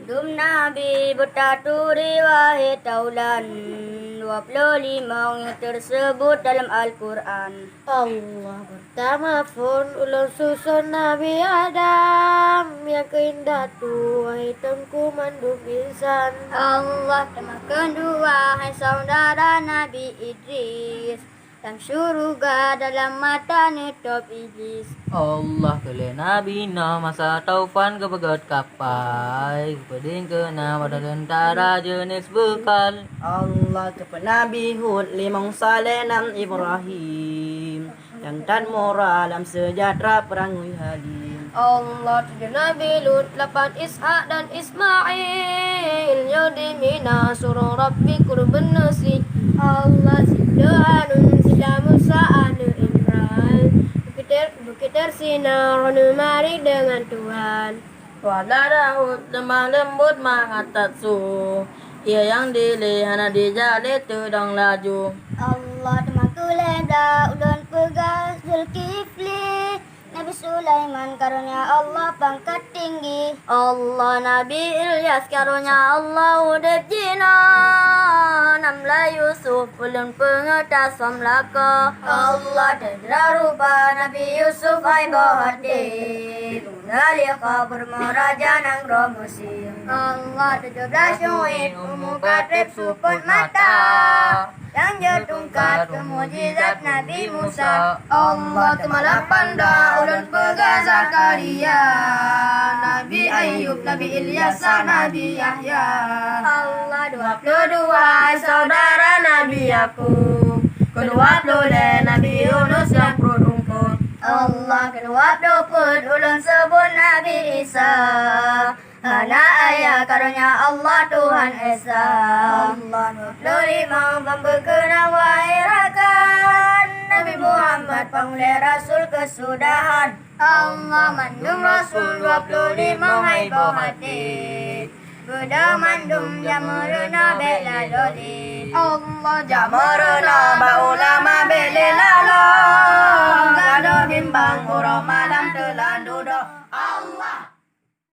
Dum Nabi bertaturi wahai taulan 25 yang tersebut dalam Al-Quran. Allah pertama pun ulun susun Nabi Adam, yang keindah tu wahai tengku manduk insan. Allah tema kedua hai saudara Nabi Idris, yang syurga dalam mata netop iblis. Allah kele Nabi Nuh masa taufan kepegat kapai peding kena pada tentara jenis bekal. Allah kepada Nabi Hud 5 saleh 6 Ibrahim, yang tan moral dalam sejahtera perang halim. Allah 7 Nabi Lut, 8 Ishak dan Ismail, Yudi mina suruh Rabbi kurban nasi. Allah sida Harun sida Musa anu Imran, Bukit Sinar anu mari dengan Tuhan. Pada Daud lemah lembut mangatat su, ia yang dilihana dijali tudang laju. Allah tema kuleda ulun pegas Zulkifli, Nabi Sulaiman karunia Allah pangkat tinggi. Allah Nabi Ilyas karunia Allah udep jina, Namla Yusuf ulun pengetas samlaka. Allah tedra rupa Nabi Yusuf ay bahati, Nalika bermeraja nang romusi. Allah 17 syuib umukat rip suput mata, yang jatungkat kemujizat Nabi Musa. Allah temalapan dah ulun pegas Zakaria, Nabi Ayub, Nabi Ilyas, Nabi Yahya. Allah 22 saudara Nabi Yakub, ke-20 Nabi Yunus yang perut ungkut. Allah ke-20 ulun sebut Nabi Isa, anak ayah karunia Allah Tuhan Esa. Allah 25 pembekena wahirakan, Nabi Muhammad panggil Rasul kesudahan. Allah mandum Rasul 25 hai bohati, Buddha mandum jamuruna bela doli. Allah Jamuruna ba ulama belilalo, gado bimbang urama